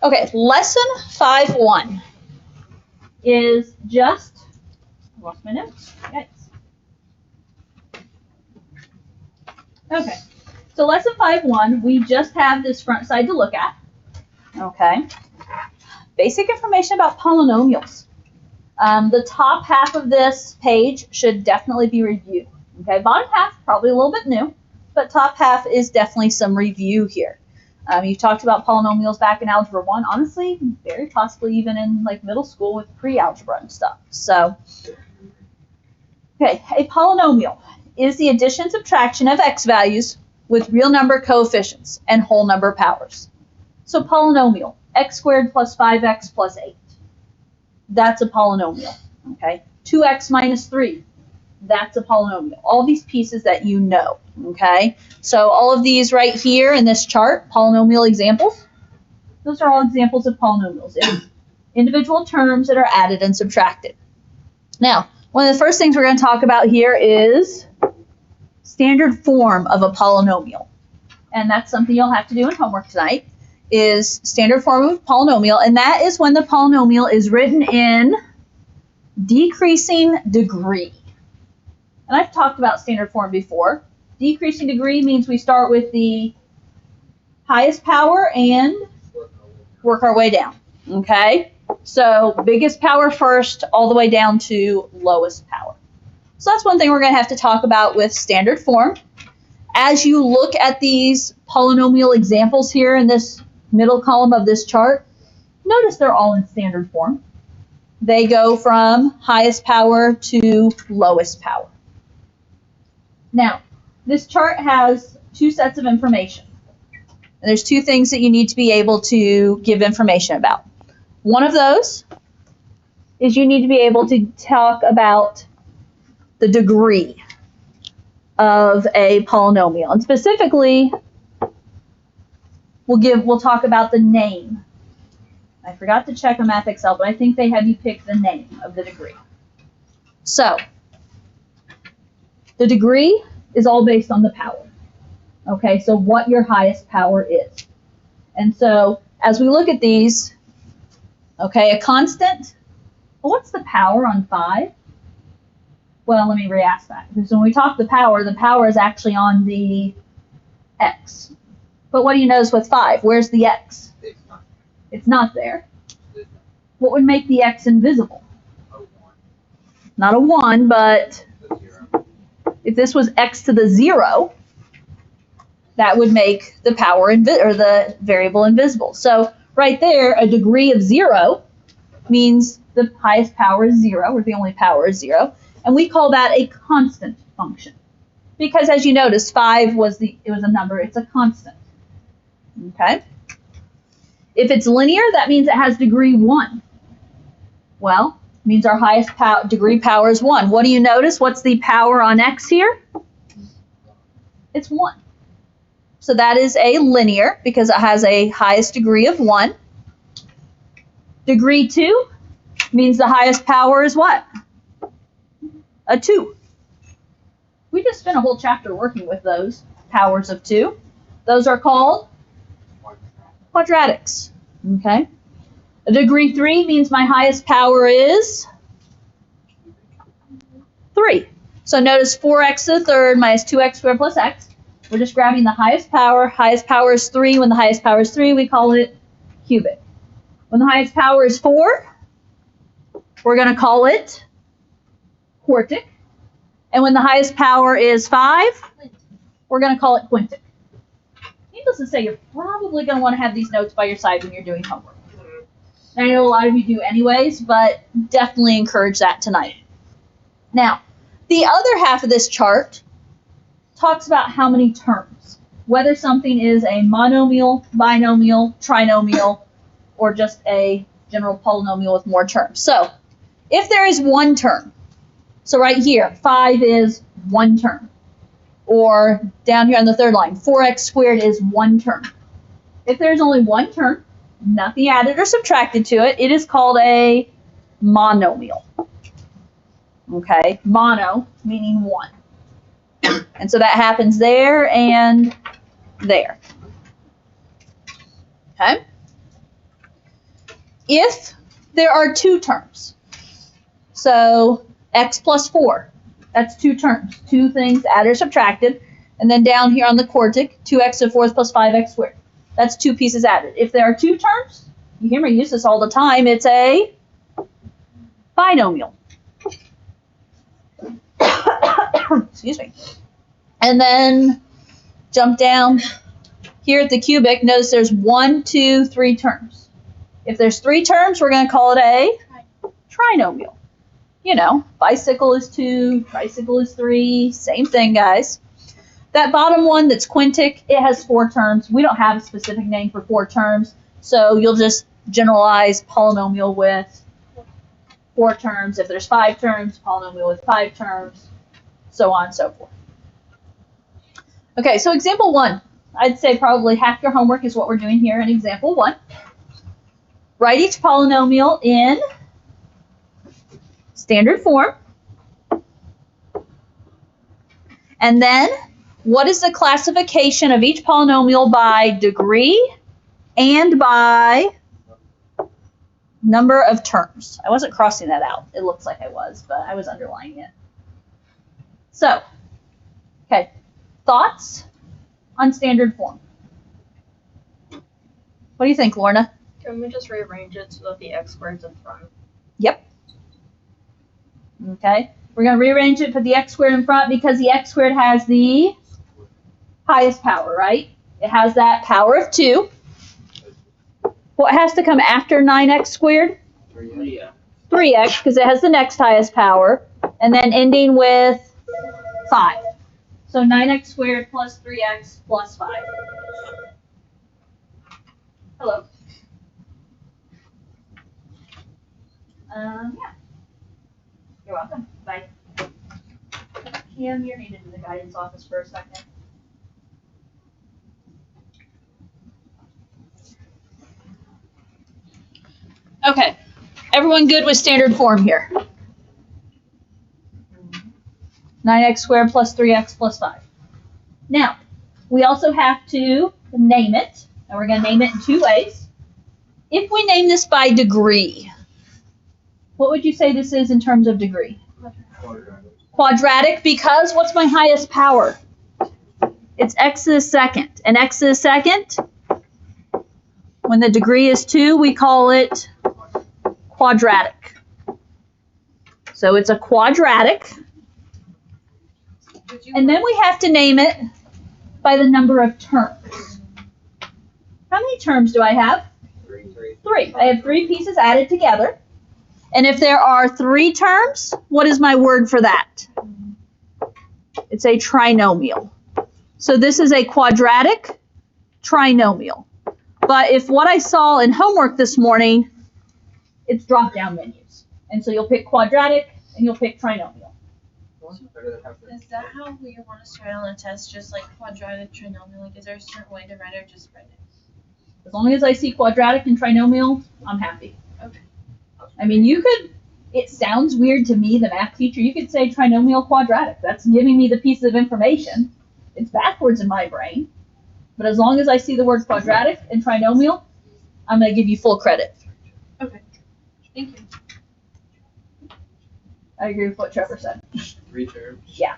Okay, lesson 5.1 is just, I lost my notes. Yikes. Okay, so lesson 5.1, we just have this front side to look at. Okay, basic information about polynomials. The top half of this page should definitely be reviewed. Okay, bottom half, probably a little bit new, but top half is definitely some review here. You talked about polynomials back in Algebra 1, honestly, very possibly even in like middle school with pre-algebra and stuff. So, okay, a polynomial is the addition and subtraction of x values with real number coefficients and whole number powers. So polynomial, x squared plus 5x plus 8. That's a polynomial, okay? 2x minus 3, that's a polynomial. All these pieces that you know, okay? So all of these right here in this chart, polynomial examples, those are all examples of polynomials. It's individual terms that are added and subtracted. Now, one of the first things we're going to talk about here is standard form of a polynomial. And that's something you'll have to do in homework tonight, is standard form of a polynomial. And that is when the polynomial is written in decreasing degree. And I've talked about standard form before. Decreasing degree means we start with the highest power and work our way down, okay? So biggest power first, all the way down to lowest power. So that's one thing we're going to have to talk about with standard form. As you look at these polynomial examples here in this middle column of this chart, notice they're all in standard form. They go from highest power to lowest power. Now, this chart has two sets of information. And there's two things that you need to be able to give information about. One of those is you need to be able to talk about the degree of a polynomial. And specifically, we'll talk about the name. I forgot to check on MathXL, but I think they have you pick the name of the degree. So, the degree is all based on the power. Okay, so what your highest power is. And so, as we look at these, okay, a constant, well, what's the power on 5? Well, let me re-ask that. Because when we talk the power is actually on the x. But what do you notice with 5? Where's the x? It's not there. What would make the x invisible? Not a 1, but if this was x to the 0, that would make the power or the variable invisible. So right there, a degree of 0 means the highest power is 0, or the only power is 0. And we call that a constant function. Because as you notice, 5 was a number, it's a constant. Okay? If it's linear, that means it has degree 1. Well, it means our highest degree power is 1. What do you notice? What's the power on x here? It's 1. So that is a linear because it has a highest degree of 1. Degree 2 means the highest power is what? A 2. We just spent a whole chapter working with those powers of 2. Those are called quadratics. Okay. A degree 3 means my highest power is 3. So notice 4x to the third minus 2x squared plus x. We're just grabbing the highest power. Highest power is 3. When the highest power is 3, we call it cubic. When the highest power is 4, we're going to call it quartic. And when the highest power is 5, we're going to call it quintic. Needless to say, you're probably going to want to have these notes by your side when you're doing homework. And I know a lot of you do anyways, but definitely encourage that tonight. Now, the other half of this chart talks about how many terms, whether something is a monomial, binomial, trinomial, or just a general polynomial with more terms. So, if there is one term, so right here, 5 is one term. Or down here on the third line, 4x squared is one term. If there's only one term, nothing added or subtracted to it, it is called a monomial. Okay, mono meaning one. And so that happens there and there. Okay? if there are two terms. So x plus 4, that's two terms, two things added or subtracted. And then down here on the quartic, 2x to the fourth plus 5x squared. That's two pieces added. If there are two terms, you hear me use this all the time, it's a binomial. Excuse me. And then jump down here at the cubic, notice there's 1, 2, 3 terms. If there's 3 terms, we're going to call it a trinomial. You know, bicycle is 2, tricycle is 3, same thing, guys. That bottom one that's quintic, it has 4 terms. We don't have a specific name for 4 terms, so you'll just generalize polynomial with 4 terms. If there's 5 terms, polynomial with 5 terms, so on and so forth. Okay, so example 1. I'd say probably half your homework is what we're doing here in example 1. Write each polynomial in standard form. And then, what is the classification of each polynomial by degree and by number of terms? I wasn't crossing that out. It looks like I was, but I was underlining it. So, okay, thoughts on standard form? What do you think, Lorna? Can we just rearrange it so that the x squared's in front? Yep. Okay, we're going to rearrange it, put the x squared in front because the x squared has the highest power, right? It has that power of 2. What has to come after 9x squared? 3x, because it has the next highest power. And then ending with 5. So 9x squared plus 3x plus 5. Hello. Yeah. You're welcome. Bye. Kim, you're needed in the guidance office for a second. Okay. Everyone good with standard form here? 9x squared plus 3x plus 5. Now, we also have to name it, and we're going to name it in 2 ways. If we name this by degree, what would you say this is in terms of degree? Quadratic, because what's my highest power? It's x to the second. And x to the second, when the degree is 2, we call it quadratic. So it's a quadratic. And then we have to name it by the number of terms. How many terms do I have? 3. I have 3 pieces added together. And if there are 3 terms, what is my word for that? It's a trinomial. So this is a quadratic trinomial. But if what I saw in homework this morning, it's drop-down menus. And so you'll pick quadratic and you'll pick trinomial. Is that how we want to start on a test, just like quadratic, trinomial? Like, is there a certain way to write it or just write it? As long as I see quadratic and trinomial, I'm happy. Okay. I mean, you could, it sounds weird to me, the math teacher, you could say trinomial quadratic. That's giving me the piece of information. It's backwards in my brain. But as long as I see the word quadratic and trinomial, I'm going to give you full credit. Okay. Thank you. I agree with what Trevor said. 3 terms. Yeah.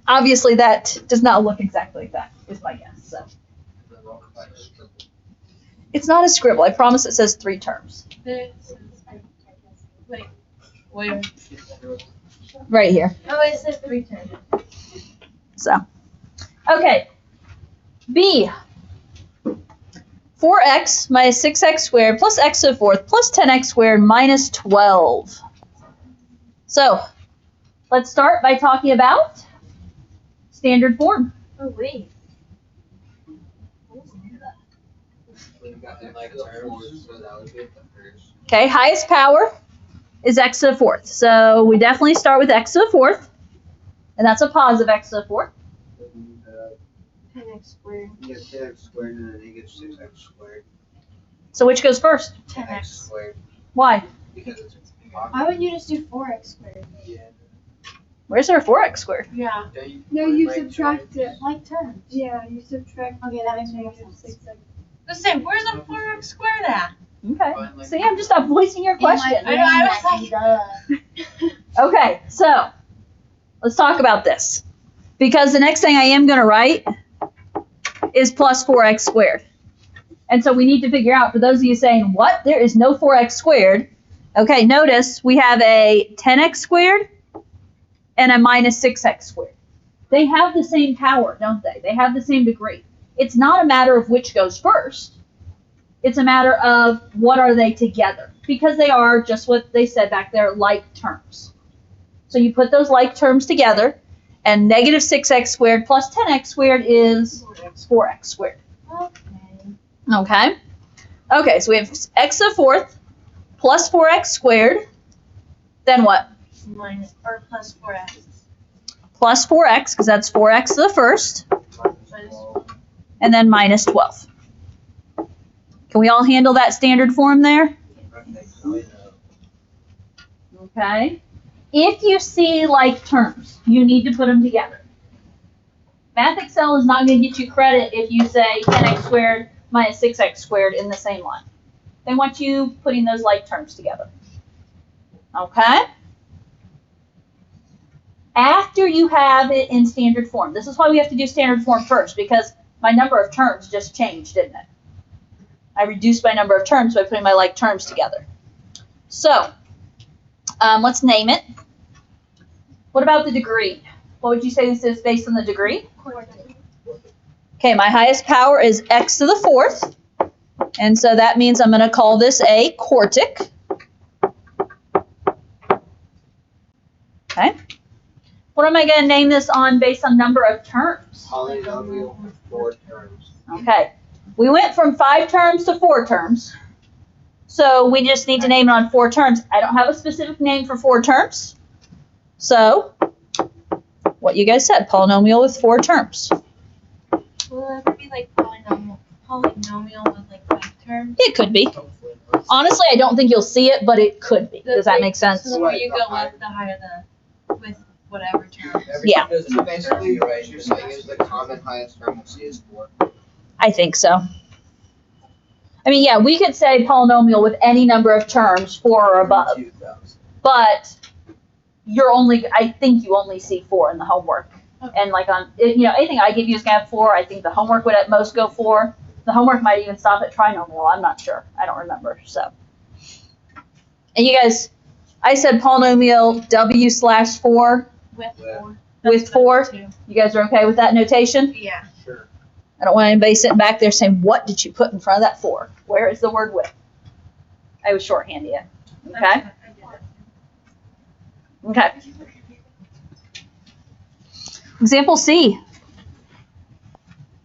Obviously, that does not look exactly like that, is my guess. So it's not a scribble. I promise it says 3 terms. Wait. Where? Right here. Oh, it says 3 terms. So, okay. B. 4x minus 6x squared plus x to the fourth plus 10x squared minus 12. So, let's start by talking about standard form. Oh, wait. Okay, highest power is x to the fourth. So we definitely start with x to the fourth. And that's a positive x to the fourth. 10x squared. Yeah, 10x squared and then negative 6x squared. So which goes first? 10x squared. Why? Because it's Why would you just do 4x squared? Yeah. Where's our 4x squared? Yeah. No, you subtract it. Like terms. Yeah, you subtract. Okay, that makes more sense. 6x. Let's say, where's the 4x squared at? Okay. See, I'm just not voicing your question. I Okay, so let's talk about this. Because the next thing I am going to write is plus 4x squared. And so we need to figure out, for those of you saying, what? There is no 4x squared. Okay, notice we have a 10x squared and a minus 6x squared. They have the same power, don't they? They have the same degree. It's not a matter of which goes first. It's a matter of what are they together. Because they are, just what they said back there, like terms. So you put those like terms together, and negative 6x squared plus 10x squared is 4x squared. Okay? Okay, so we have x to the fourth plus 4x squared. Then what? Minus or plus 4x. Plus 4x, because that's 4x to the first, and then minus 12. Can we all handle that standard form there? Okay. If you see like terms, you need to put them together. Math Excel is not going to get you credit if you say 10x squared minus 6x squared in the same line. They want you putting those like terms together. Okay? After you have it in standard form, this is why we have to do standard form first, because my number of terms just changed, didn't it? I reduced my number of terms by putting my like terms together. So, let's name it. What about the degree? What would you say this is based on the degree? Okay, my highest power is x to the fourth. And so that means I'm going to call this a quartic. Okay. What am I going to name this on based on number of terms? Polynomial with 4 terms. Okay. We went from 5 terms to 4 terms. So we just need to name it on 4 terms. I don't have a specific name for 4 terms. So, what you guys said, polynomial with 4 terms. Will it ever be like polynomial with like 5 terms? It could be. Honestly, I don't think you'll see it, but it could be. Does that make sense? So the more you go up, the higher the with whatever term. Yeah. So basically, what you're saying is the common highest term we'll see is 4. I think so. I mean, yeah, we could say polynomial with any number of terms, 4 or above. 2,000. But I think you only see 4 in the homework. And like anything I give you is going to have 4. I think the homework would at most go 4. The homework might even stop at trinomial. I'm not sure. I don't remember. So, and you guys, I said polynomial W/4 With 4. with 4. You guys are okay with that notation? Yeah. Sure. I don't want anybody sitting back there saying, what did you put in front of that 4? Where is the word with? I was shorthanding it. Okay? Okay. Example C.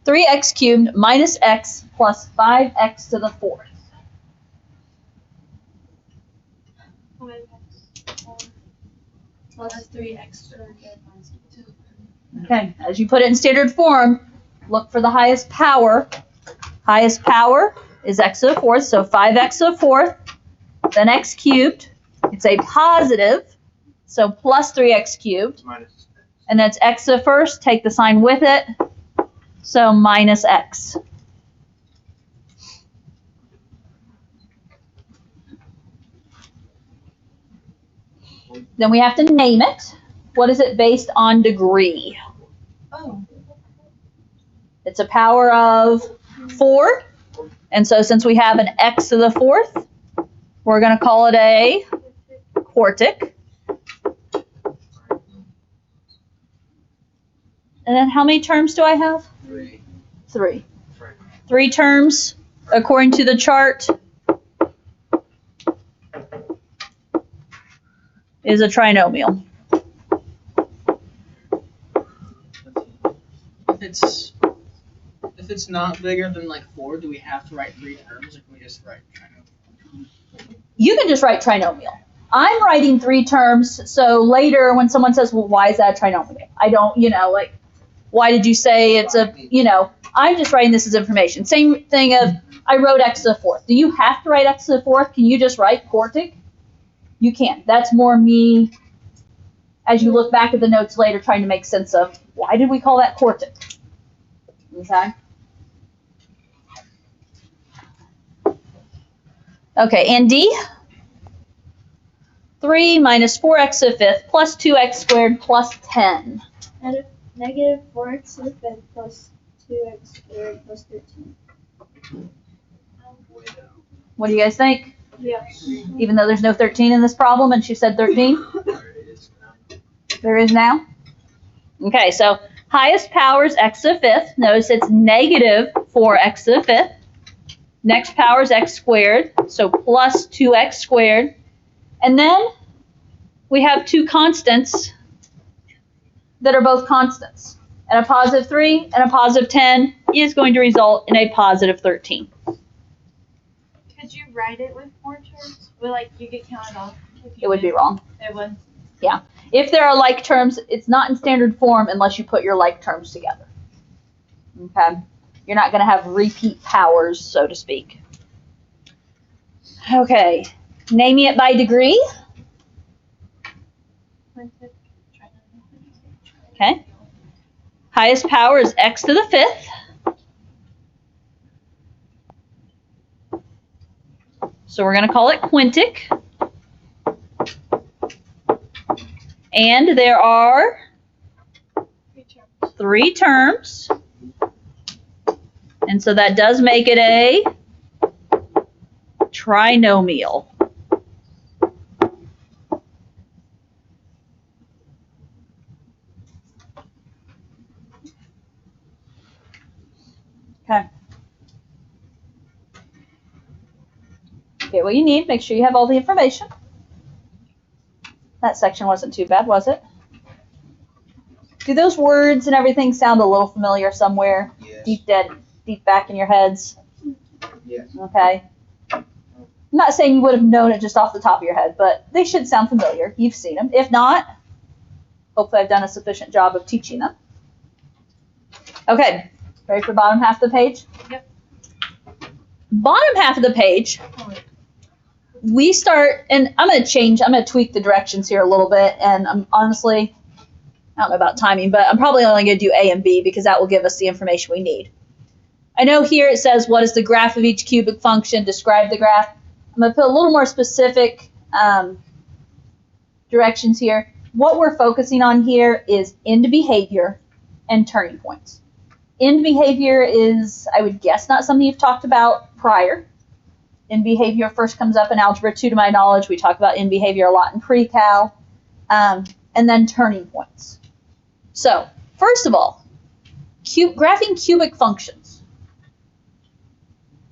3x cubed minus x plus 5x to the fourth. Plus 3x. Okay, as you put it in standard form, look for the highest power. Highest power is x to the fourth, so 5x to the fourth, then x cubed. It's a positive, so plus 3x cubed. Minus 6. And that's x to the first, take the sign with it, so minus x. Then we have to name it. What is it based on degree? Oh. It's a power of 4. And so since we have an x to the fourth, we're going to call it a quartic. And then how many terms do I have? 3. 3. 3 terms according to the chart is a trinomial. If it's not bigger than like 4, do we have to write 3 terms, or can we just write trinomial? You can just write trinomial. I'm writing 3 terms, so later when someone says, well, why is that a trinomial? I don't, why did you say it's a, I'm just writing this as information. Same thing of, I wrote x to the fourth. Do you have to write x to the fourth? Can you just write quartic? You can't. That's more me, as you look back at the notes later, trying to make sense of, why did we call that quartic? Okay? Okay, and D? 3 minus 4x to the fifth plus 2x squared plus 10. Negative 4x to the fifth plus 2x squared plus 13. What do you guys think? Yes. Even though there's no 13 in this problem and she said 13? There is now? Okay, so highest power is x to the fifth. Notice it's negative 4x to the fifth. Next power is x squared, so plus 2x squared. And then we have two constants that are both constants. And a positive 3 and a positive 10 is going to result in a positive 13. Could you write it with 4 terms? Well, like you get counted off. It would be wrong. It would. If there are like terms, it's not in standard form unless you put your like terms together. Okay? You're not going to have repeat powers, so to speak. Okay. Naming it by degree. Okay. Highest power is x to the fifth. So we're going to call it quintic. And there are 3 terms. And so that does make it a trinomial. Okay. Get what you need. Make sure you have all the information. That section wasn't too bad, was it? Do those words and everything sound a little familiar somewhere? Yes. Deep back in your heads? Yes. Okay. I'm not saying you would have known it just off the top of your head, but they should sound familiar. You've seen them. If not, hopefully I've done a sufficient job of teaching them. Okay. Ready for the bottom half of the page? Yep. Bottom half of the page, we start, and I'm going to tweak the directions here a little bit, and I'm honestly, I don't know about timing, but I'm probably only going to do A and B because that will give us the information we need. I know here it says, what is the graph of each cubic function? Describe the graph. I'm going to put a little more specific directions here. What we're focusing on here is end behavior and turning points. End behavior is, I would guess, not something you've talked about prior. End behavior first comes up in Algebra 2 to my knowledge. We talk about end behavior a lot in pre-cal. And then turning points. So, first of all, graphing cubic functions.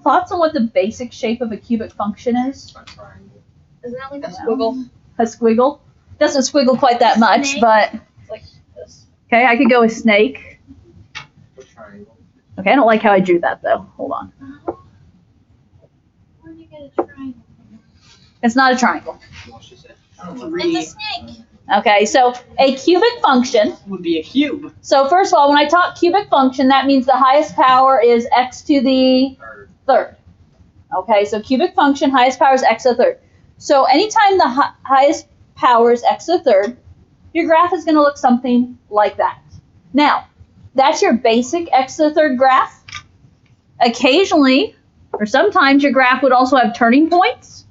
Thoughts on what the basic shape of a cubic function is? A triangle. Isn't that like a squiggle? A squiggle? Doesn't squiggle quite that much, Snake? but It's like this. okay, I could go with snake. A triangle. Okay, I don't like how I drew that though. Hold on. Where do you get a triangle? It's not a triangle. What she said. It's a snake. Okay, so a cubic function. Would be a cube. So first of all, when I talk cubic function, that means the highest power is x to the third. Okay, so cubic function, highest power is x to the third. So anytime the highest power is x to the third, your graph is going to look something like that. Now, that's your basic x to the third graph. Occasionally, or sometimes your graph would also have turning points.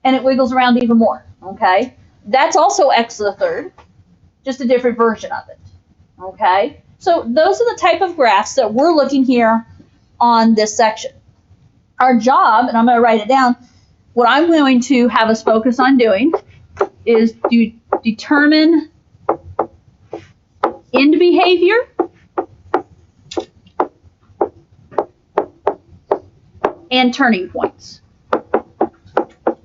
And it wiggles around even more, okay? That's also x to the third, just a different version of it, okay? So those are the type of graphs that we're looking here on this section. Our job, and I'm going to write it down, what I'm going to have us focus on doing is to determine end behavior and turning points.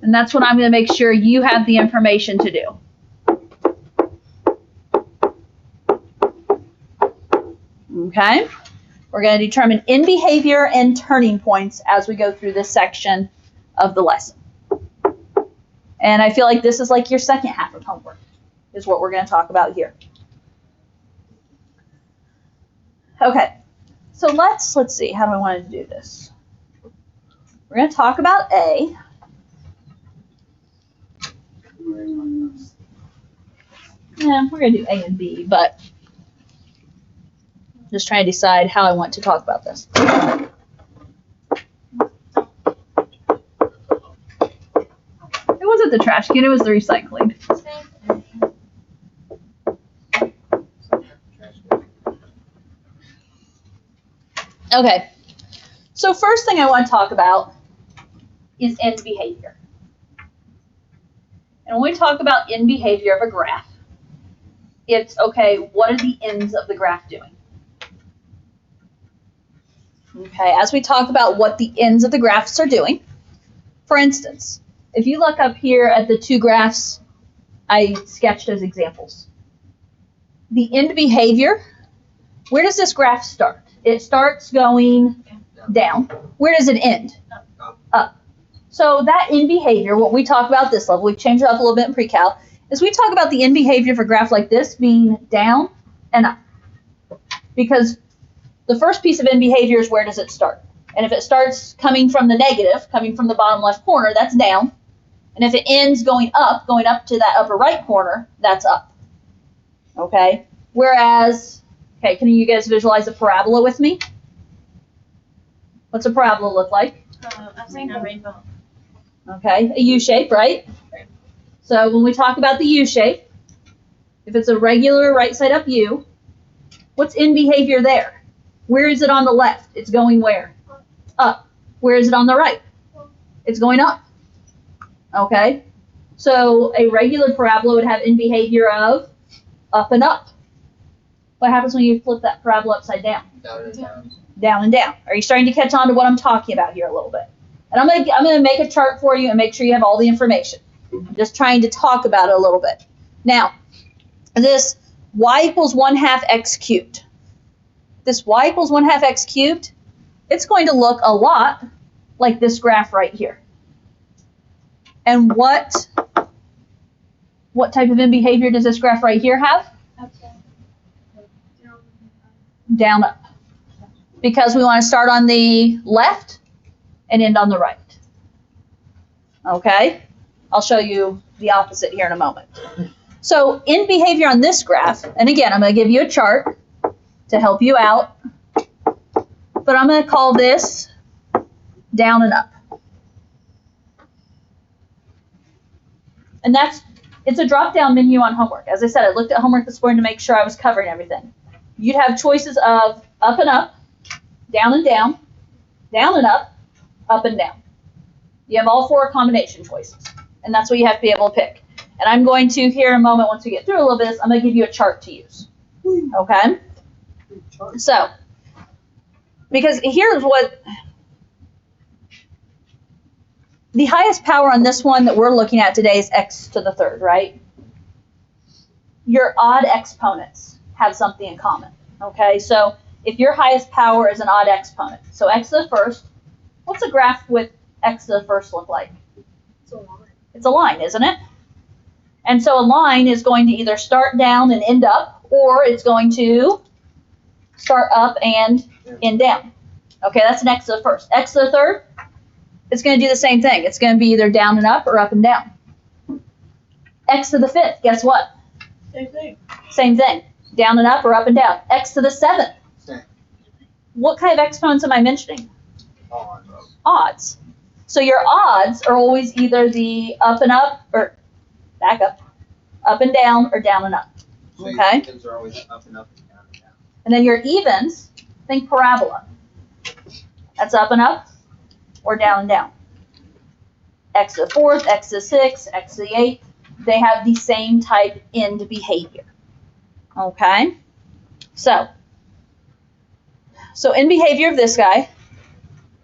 And that's what I'm going to make sure you have the information to do. Okay? We're going to determine end behavior and turning points as we go through this section of the lesson. And I feel like this is like your second half of homework, is what we're going to talk about here. Okay, so let's see, how do I want to do this? We're going to talk about A. Yeah, we're going to do A and B, but I'm just trying to decide how I want to talk about this. wasn't the trash can, it was the recycling. Okay, so first thing I want to talk about is end behavior. And when we talk about end behavior of a graph, it's, okay, what are the ends of the graph doing? Okay, as we talk about what the ends of the graphs are doing, for instance, if you look up here at the two graphs I sketched as examples, the end behavior, where does this graph start? It starts going down. Where does it end? Up. So that end behavior, what we talk about this level, we've changed it up a little bit in pre-cal, is we talk about the end behavior for a graph like this being down and up. Because the first piece of end behavior is where does it start? And if it starts coming from the negative, coming from the bottom left corner, that's down. And if it ends going up to that upper right corner, that's up. Okay? Whereas, okay, can you guys visualize a parabola with me? What's a parabola look like? Upside down rainbow. Okay, a U shape, right? So when we talk about the U shape, if it's a regular right side up U, what's end behavior there? Where is it on the left? It's going where? Up. Where is it on the right? It's going up. Okay? So a regular parabola would have end behavior of up and up. What happens when you flip that parabola upside down? Down and down. Down and down. Are you starting to catch on to what I'm talking about here a little bit? And I'm gonna make a chart for you and make sure you have all the information. I'm just trying to talk about it a little bit. Now, this y equals 1/2 x cubed. This y equals 1/2 x cubed, it's going to look a lot like this graph right here. And what type of end behavior does this graph right here have? Down, up. Because we want to start on the left and end on the right. Okay? I'll show you the opposite here in a moment. So end behavior on this graph, and again, I'm going to give you a chart to help you out, but I'm going to call this down and up. And it's a drop-down menu on homework. As I said, I looked at homework this morning to make sure I was covering everything. You'd have choices of up and up, down and down, down and up and down. You have all four combination choices, and that's what you have to be able to pick. And I'm going to, here in a moment, once we get through a little bit, I'm going to give you a chart to use. Okay? So, because here's what, the highest power on this one that we're looking at today is x to the third, right? Your odd exponents have something in common. Okay, so if your highest power is an odd exponent, so x to the first, what's a graph with x to the first look like? It's a line. It's a line, isn't it? And so a line is going to either start down and end up, or it's going to start up and end down. Okay, that's an x to the first. X to the third, it's going to do the same thing. It's going to be either down and up or up and down. X to the fifth, guess what? Same thing. Same thing. Down and up or up and down. X to the seventh. Same. What kind of exponents am I mentioning? Odds. Odds. So your odds are always either the up and up, or back up and down, or down and up. So your Okay? evens are always up and down and down. And then your evens, think parabola. That's up and up, or down and down. X to the fourth, x to the sixth, x to the eighth, they have the same type end behavior. Okay? So end behavior of this guy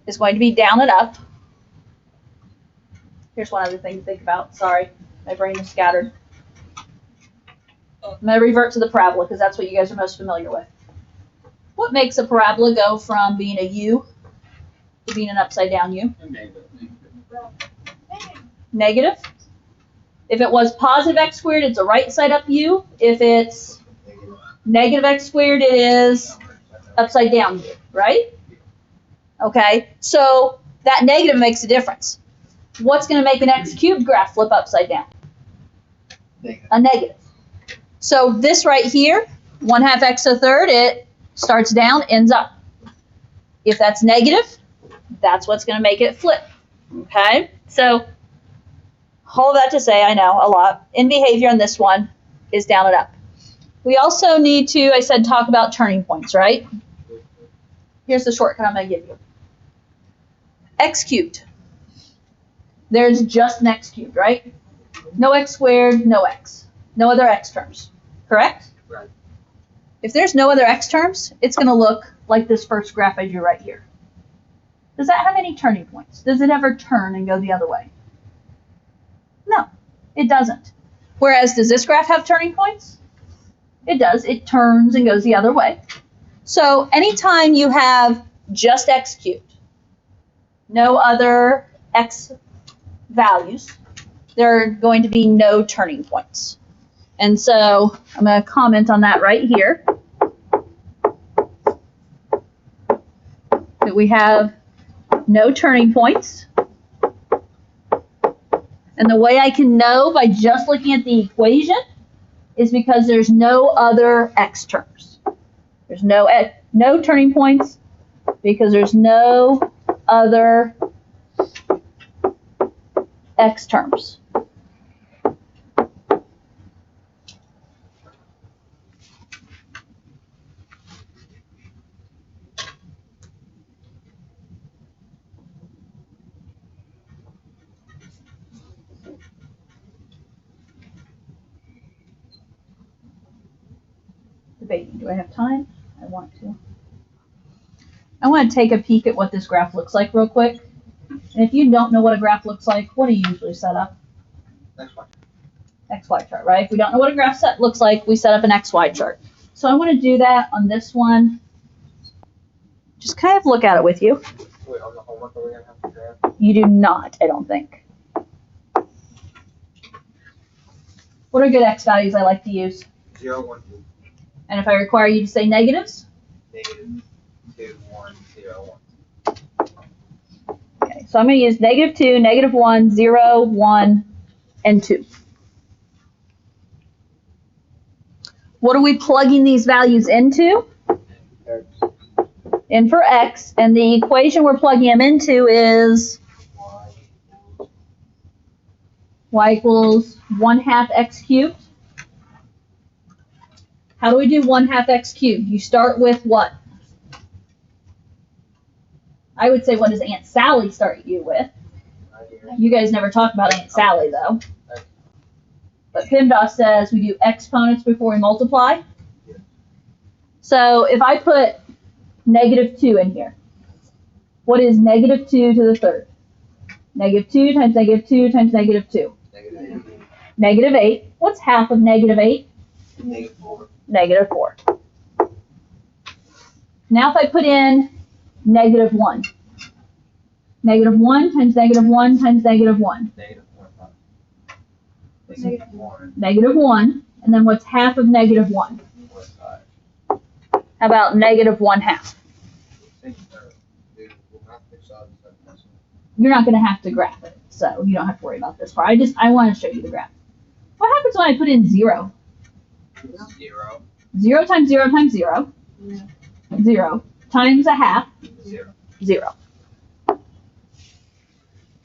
is going to be down and up. Here's one other thing to think about. Sorry, my brain is scattered. I'm going to revert to the parabola because that's what you guys are most familiar with. What makes a parabola go from being a U to being an upside down U? Negative. If it was positive x squared, it's a right side up U. If it's negative x squared, it is upside down U, right? Okay, so that negative makes a difference. What's going to make an x cubed graph flip upside down? Negative. A negative. So this right here, 1/2 x to the third, it starts down, ends up. If that's negative, that's what's going to make it flip. Okay, so all of that to say, I know, a lot. In behavior on this one is down and up. We also need to, I said, talk about turning points, right? Here's the shortcut I'm going to give you. X cubed. There's just an x cubed, right? No x squared, no x. No other x terms, correct? Right. If there's no other x terms, it's going to look like this first graph I drew right here. Does that have any turning points? Does it ever turn and go the other way? No, it doesn't. Whereas, does this graph have turning points? It does. It turns and goes the other way. So anytime you have just x cubed, no other x values, there are going to be no turning points. And so I'm going to comment on that right here. That we have no turning points. And the way I can know by just looking at the equation is because there's no other x terms. There's no turning points because there's no other x terms. Debating, do I have time? I want to. I want to take a peek at what this graph looks like real quick. And if you don't know what a graph looks like, what do you usually set up? XY chart, right? If we don't know what a graph looks like, we set up an XY chart. So I want to do that on this one. Just kind of look at it with you. Wait, on the homework, are we going to have to graph? You do not, I don't think. What are good x values I like to use? 0, 1, 2. And if I require you to say negatives? Negative 2, 1, 0, 1. Okay, so I'm going to use negative 2, negative 1, 0, 1, and 2. What are we plugging these values into? In for x, and the equation we're plugging them into is y equals 1/2 x cubed. How do we do 1/2 x cubed? You start with what? I would say, what does Aunt Sally start you with? You guys never talk about Aunt Sally, though. But PIMDAS says we do exponents before we multiply. So if I put negative 2 in here, what is negative 2 to the third? Negative 2 times negative 2 times negative 2. Negative 8. Negative 8. What's half of negative 8? Negative 4. Negative 4. Now if I put in negative 1. Negative 1 times negative 1 times negative 1. Negative 4. Negative 1. Negative 1. And then what's half of negative 1? 4, 5. How about negative 1/2? You're not going to have to graph it, so you don't have to worry about this part. I want to show you the graph. What happens when I put in 0? 0. 0 times 0 times 0. 0 times 1/2. 0. 0.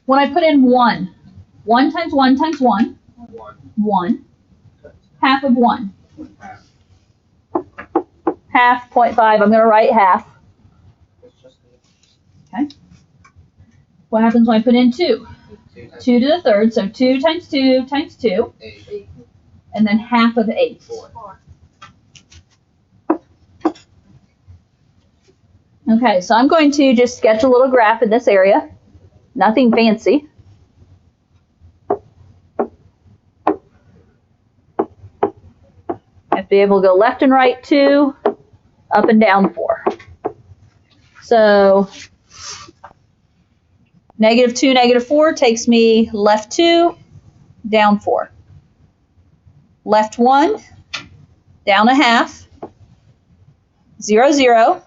When I put in 1, 1 times 1 times 1. 1. 1. Half of 1. Half. Half, 0.5. I'm going to write half. Okay. What happens when I put in 2? 2 to the third, so 2 times 2 times 2. 8. And then half of 8. 4. Okay, so I'm going to just sketch a little graph in this area. Nothing fancy. I have to be able to go left and right 2, up and down 4. So negative 2, negative 4 takes me left 2, down 4. Left 1, down 1/2, 0, 0.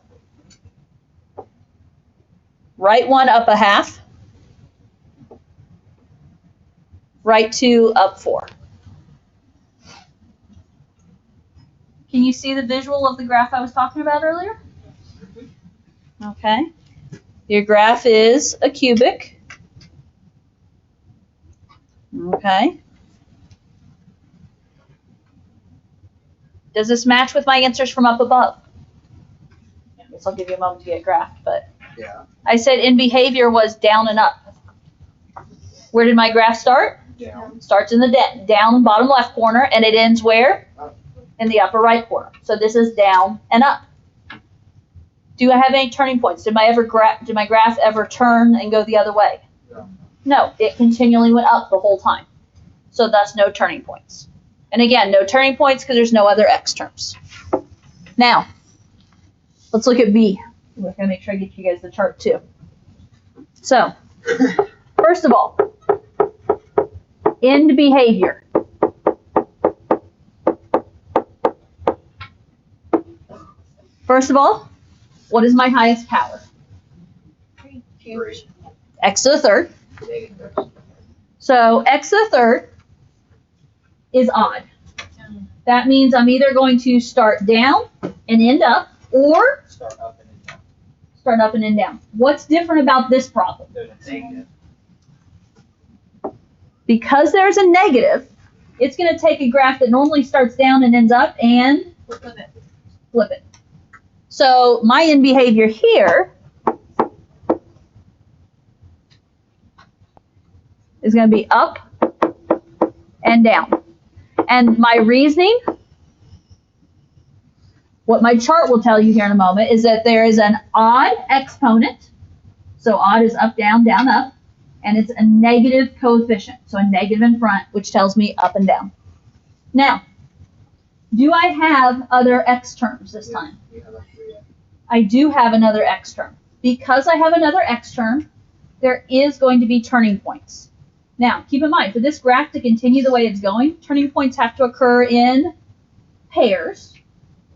Right 1, up 1/2. Right 2, up 4. Can you see the visual of the graph I was talking about earlier? Okay. Your graph is a cubic. Okay. Does this match with my answers from up above? I guess I'll give you a moment to get graphed, but Yeah. I said in behavior was down and up. Where did my graph start? Down. Starts in the down bottom left corner, and it ends where? Up. In the upper right corner. So this is down and up. Do I have any turning points? Did my graph ever turn and go the other way? No. No, it continually went up the whole time. So thus no turning points. And again, no turning points because there's no other x terms. Now, let's look at B. We're going to make sure I get you guys the chart too. So, first of all, end behavior. First of all, what is my highest power? 3. X to the third. Negative. So x to the third is odd. That means I'm either going to start down and end up, or Start up and then down. start up and end down. What's different about this problem? There's a negative. Because there's a negative, it's going to take a graph that normally starts down and ends up and flip it. So my end behavior here is going to be up and down. And my reasoning, what my chart will tell you here in a moment, is that there is an odd exponent. So odd is up, down, down, up. And it's a negative coefficient. So a negative in front, which tells me up and down. Now, do I have other x terms this time? We have a 3. I do have another x term. Because I have another x term, there is going to be turning points. Now, keep in mind, for this graph to continue the way it's going, turning points have to occur in pairs.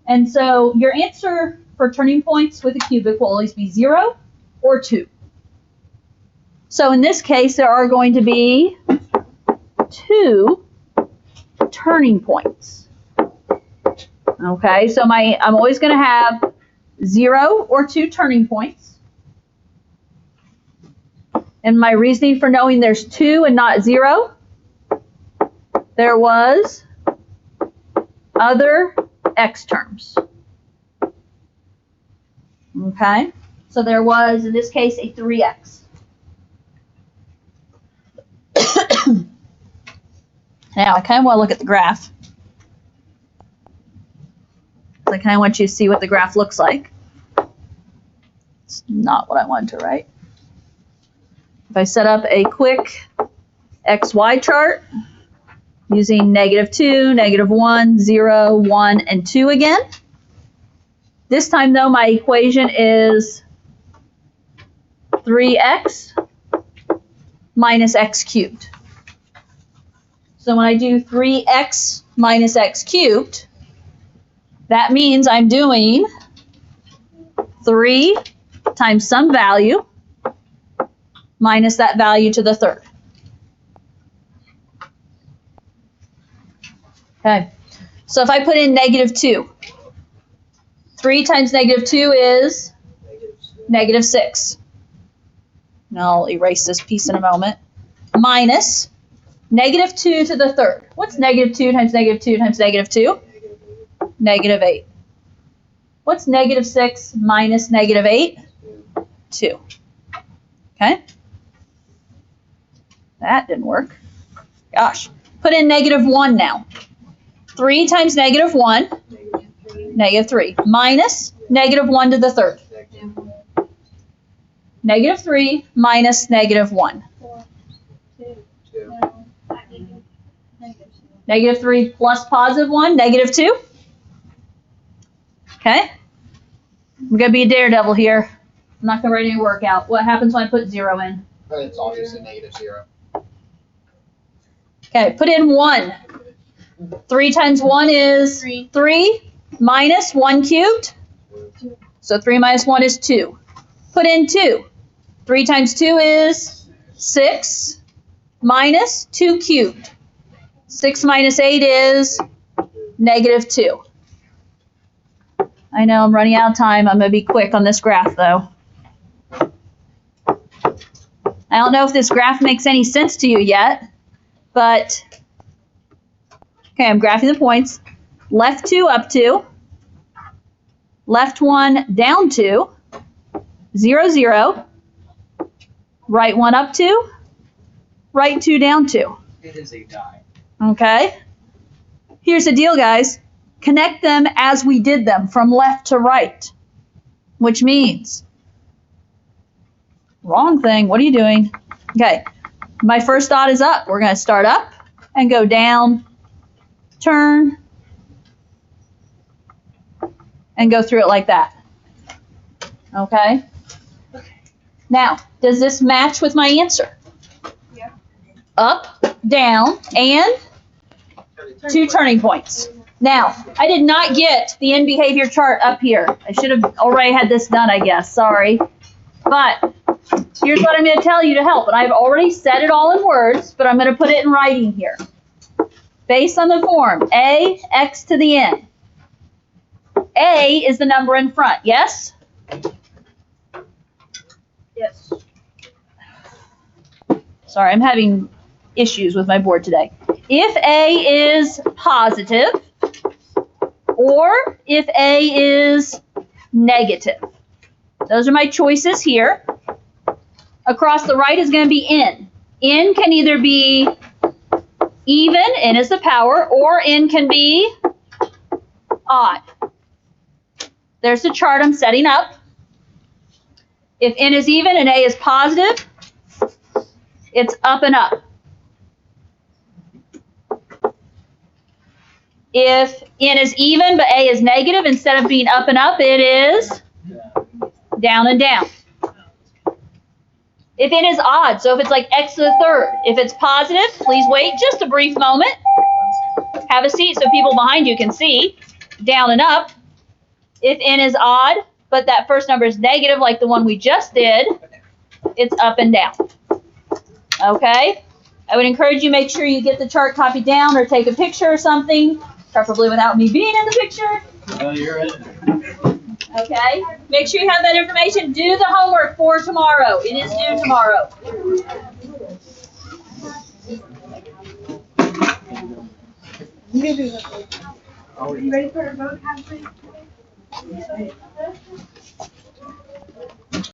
And so your answer for turning points with a cubic will always be 0 or 2. So in this case, there are going to be 2 turning points. Okay, so I'm always going to have 0 or 2 turning points. And my reasoning for knowing there's 2 and not 0, there was other x terms. Okay, so there was, in this case, a 3x. Now, I kind of want to look at the graph. I kind of want you to see what the graph looks like. It's not what I wanted to write. If I set up a quick XY chart using -2, -1, 0, 1, and 2 again. This time, though, my equation is 3x minus x cubed. So when I do 3x minus x cubed, that means I'm doing 3 times some value minus that value to the third. Okay, so if I put in -2, 3 times -2 is -6. And I'll erase this piece in a moment. Minus -2 to the third. What's -2 times -2 times -2? -8. What's -6 minus -8? 2. Okay? That didn't work. Gosh. Put in -1 now. 3 times -1, -3. Minus -1 to the third. -3 minus -1. 3 plus +1, -2. Okay? I'm going to be a daredevil here. I'm not going to write any work out. What happens when I put 0 in? It's obviously -0. Okay, put in 1. 3 times 1 is 3 minus 1 cubed. So 3 minus 1 is 2. Put in 2. 3 times 2 is 6 minus 2 cubed. 6 minus 8 is -2. I know I'm running out of time. I'm going to be quick on this graph, though. I don't know if this graph makes any sense to you yet, But, okay, I'm graphing the points. Left 2 up 2. Left 1 down 2. 0, 0. Right 1 up 2. Right 2 down 2. It is a die. Okay? Here's the deal, guys. Connect them as we did them, from left to right. Which means, wrong thing, what are you doing? Okay, my first dot is up. We're going to start up and go down, turn, and go through it like that. Okay? Now, does this match with my answer? Yeah. Up, down, and 2 turning points. Now, I did not get the end behavior chart up here. I should have already had this done, I guess. Sorry. But here's what I'm going to tell you to help. And I've already said it all in words, but I'm going to put it in writing here. Based on the form, A, X to the N. A is the number in front, yes? Yes. Sorry, I'm having issues with my board today. If A is positive, or if A is negative. Those are my choices here. Across the right is going to be N. N can either be even, N is the power, or N can be odd. There's the chart I'm setting up. If N is even and A is positive, it's up and up. If N is even but A is negative, instead of being up and up, it is down and down. If N is odd, so if it's like X to the third, if it's positive, please wait just a brief moment. Have a seat so people behind you can see. Down and up. If N is odd, but that first number is negative like the one we just did, it's up and down. Okay? I would encourage you, make sure you get the chart copied down or take a picture or something, preferably without me being in the picture. You're in. Okay? Make sure you have that information. Do the homework for tomorrow. It is due tomorrow. Are you ready for a vote, Ashley?